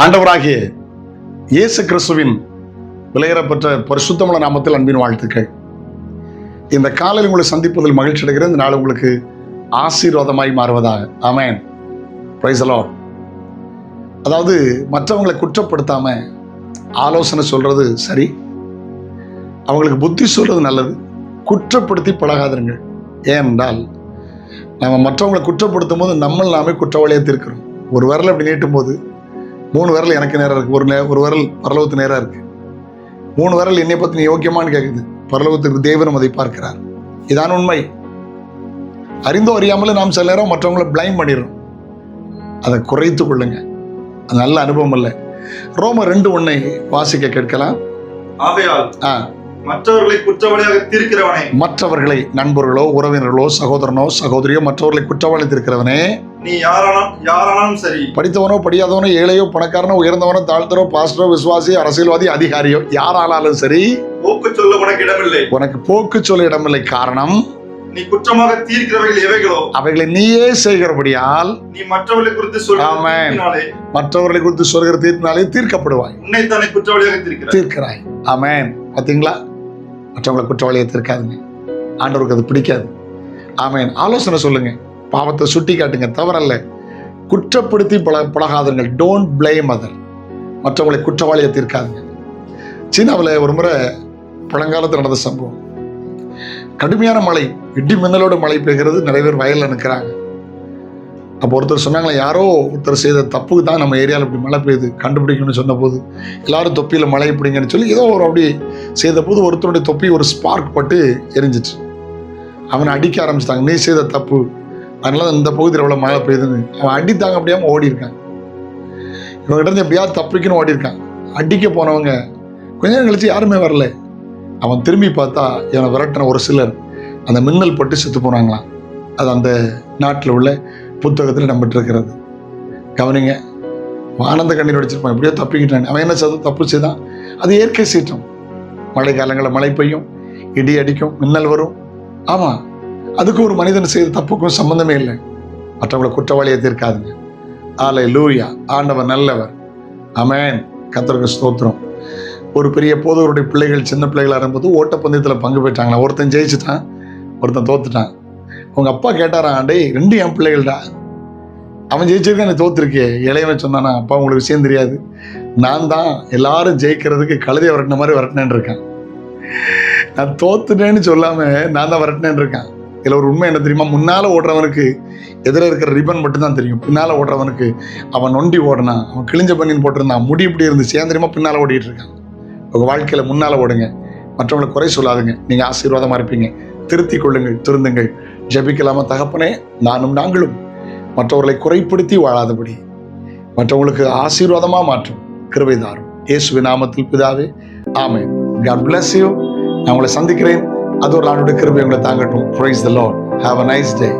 ஆண்டவராகிய இயேசு கிறிஸ்துவின் விலையேறப்பட்ட பரிசுத்தமுள்ள நாமத்தில் அன்பின் வாழ்த்துக்கள். இந்த காலையில் உங்களை சந்திப்பதில் மகிழ்ச்சி அடைகிறேன். இந்த நாள் உங்களுக்கு ஆசீர்வாதமாய் மாறுவதாக. ஆமென். Praise the Lord. அதாவது மற்றவங்களை குற்றப்படுத்தாம ஆலோசனை சொல்றது சரி, அவங்களுக்கு புத்தி சொல்றது நல்லது. குற்றப்படுத்தி பழகாதீர்கள். ஏனென்றால் நம்ம மற்றவங்களை குற்றப்படுத்தும் போது நாமே குற்றவாளியை தீர்க்கிறோம். ஒரு விரல் அப்படி நீட்டும் போது 3 விரல் எனக்கு நேரம் இருக்கு, ஒரு விரல் பரலோகத்து நேரம் இருக்கு. 3 விரல் என்னை பத்தி நீ யோக்கியமானு கேட்குது. பரலோகத்துக்கு தேவனும் அதை பார்க்கிறார். இதான் உண்மை. அறிந்தோ அறியாமலே நாம் சில நேரம் மற்றவங்களை பிளைம் பண்ணிடுறோம். அதை குறைத்து கொள்ளுங்க. அது நல்ல அனுபவம் இல்லை. ரோமர் 2:1 வாசிக்க கேட்கலாம். ஆகையால் மற்றவர்களை குற்றவாளியாக தீர்க்கிறவனே, மற்றவர்களை நண்பர்களோ உறவினர்களோ சகோதரனோ சகோதரியோ மற்றவர்களை குற்றவாளி தீர்க்கிறவனே, நீ யாரானாலும் சரி, படித்தவனோ படியாதவனோ ஏழையோ பணக்காரனோ உயர்ந்தவனோ தாழ்த்தரோ பாஸ்டரோ விசுவாசி அரசியல்வாதி அதிகாரியோ யாரானாலும் சரி, போக்கு சொல்ல உனக்கு இடமில்லை. உனக்கு போக்கு சொல்ல இடமில்லை. காரணம், நீ குற்றமாக தீர்க்கிறவைகள் எவைகளோ அவைகளை நீயே செய்கிறபடியால் நீ மற்றவர்களை குறித்து சொல்லினாலே, மற்றவர்களை குறித்து சொல்கிற தீர்ப்பினாலே தீர்க்கப்படுவாய். உன்னைத்தானே குற்றவாளியாக தீர்க்கிறாய். ஆமென். பார்த்தீங்களா? மற்றவங்களை குற்றவாளியை தீர்க்காதுங்க. ஆண்டவருக்கு அது பிடிக்காது. ஆமென். ஆலோசனை சொல்லுங்க, பாவத்தை சுட்டி காட்டுங்க, தவறல்ல. குற்றப்படுத்தி பழகாதீர்கள். Don't blame other. மற்றவங்களை குற்றவாளியை தீர்க்காதுங்க. சீனாவில் ஒரு முறை பழங்காலத்தில் நடந்த சம்பவம். கடுமையான மழை, இடி மின்னலோட மழை பெய்கிறது. நிறைய பேர் வயலில் நிற்கிறாங்க. அப்போ ஒருத்தர் சொன்னாங்களே, யாரோ ஒருத்தர் செய்த தப்புக்கு தான் நம்ம ஏரியாவில் இப்படி மழை பெய்யுது, கண்டுபிடிக்கணும்னு சொன்ன போது எல்லாரும் தொப்பியில் மழை பிடிங்கன்னு சொல்லி ஏதோ ஒரு அப்படி செய்த போது ஒருத்தருடைய தொப்பி ஒரு ஸ்பார்க் பட்டு எரிஞ்சிச்சு. அவனை அடிக்க ஆரம்பிச்சிட்டாங்க. நீ செய்த தப்பு, அதனால இந்த பகுதியில் எவ்வளோ மழை பெய்யுதுன்னு. அவன் அடித்தாங்க முடியாமல் ஓடி இருக்கான். இவங்ககிட்ட இருந்து எப்படியாவது தப்பிக்கணும் ஓடி இருக்கான். அடிக்க போனவங்க கொஞ்ச நேரம் கழிச்சு யாருமே வரல. அவன் திரும்பி பார்த்தா இவனை விரட்டின ஒரு சிலர் அந்த மின்னல் பட்டு செத்து போனாங்களாம். அது அந்த நாட்டில் உள்ள புத்தகத்தில் நம்பிட்டு இருக்கிறது. கவனிங்க. ஆனந்த கண்ணீர் வச்சிருப்பான், எப்படியோ தப்பிக்கிட்டான். அவன் என்ன செய்தான்? தப்பு செய்தான். அது இயற்கை சீற்றம். மழை காலங்களில் மழை பெய்யும், இடி அடிக்கும், மின்னல் வரும். ஆமாம், அதுக்கு ஒரு மனிதன் செய்த தப்புக்கும் சம்பந்தமே இல்லை. மற்றவங்களை குற்றவாளியை தீர்க்காதுங்க. அல்லேலூயா. ஆண்டவர் நல்லவர். ஆமென். கர்த்தருக்கு ஸ்தோத்திரம். ஒரு பெரிய போதவருடைய பிள்ளைகள் சின்ன பிள்ளைகளாக இருக்கும்போது ஓட்டப்பந்தயத்தில் பங்கு பெற்றாங்களா. ஒருத்தன் ஜெயிச்சுட்டான், ஒருத்தன் தோத்துட்டான். அவங்க அப்பா கேட்டாரான், டேய் 2 என் பிள்ளைகள்டா, அவன் ஜெயிச்சிருக்கான், நீ தோத்துருக்கே. இளையவன் சொன்னானா, அப்பா உங்களுக்கு விஷயம் தெரியாது, நான் தான் எல்லாரும் ஜெயிக்கிறதுக்கு கழுதையை விரட்டின மாதிரி விரட்டினேன்னு இருக்கேன். நான் தோத்துட்டேன்னு சொல்லாம நான் தான் விரட்டினேன்னு இருக்கேன். இதில் ஒரு உண்மை என்ன தெரியுமா? முன்னால் ஓடுறவனுக்கு எதிர இருக்கிற ரிப்பன் மட்டும்தான் தெரியும். பின்னால் ஓடுறவனுக்கு அவன் நொண்டி ஓடினான், அவன் கிழிஞ்ச பண்ணின்னு போட்டிருந்தான், முடி இப்படி இருந்துச்சு, ஏன் தெரியுமா? பின்னால் ஓடிட்டு இருக்கான். உங்கள் வாழ்க்கையில் முன்னால் ஓடுங்க, மற்றவங்களை குறை சொல்லாதுங்க. நீங்கள் ஆசீர்வாதமாக இருப்பீங்க. திருத்திக் கொள்ளுங்கள், திருந்துங்கள். ஜெபிக்கலாமா? தகப்பனே, நாங்களும் மற்றவர்களை குறைப்படுத்தி வாழாதபடி மற்றவங்களுக்கு ஆசீர்வாதமாக மாற்றும் கிருபை தாரும். இயேசுவின் நாமத்தில் பிதாவே, ஆமென். God bless you. நான் உங்களை சந்திக்கிறேன். அது ஒரு ஆண்டுடைய கிருபை உங்களை தாங்கட்டும். Praise the Lord. Have a nice day.